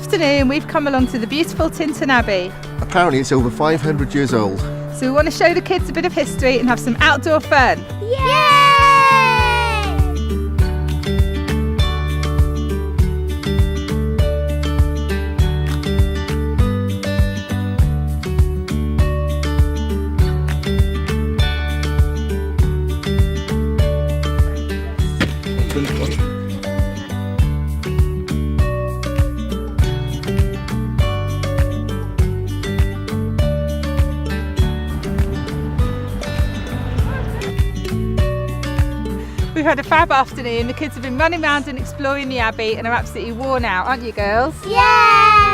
afternoon we've come along to the beautiful Tintern Abbey. Apparently it's over 500 years old. So we want to show the kids a bit of history and have some outdoor fun. Yay! We've had a fab afternoon. The kids have been running around and exploring the Abbey and are absolutely worn out, aren't you girls? Yay!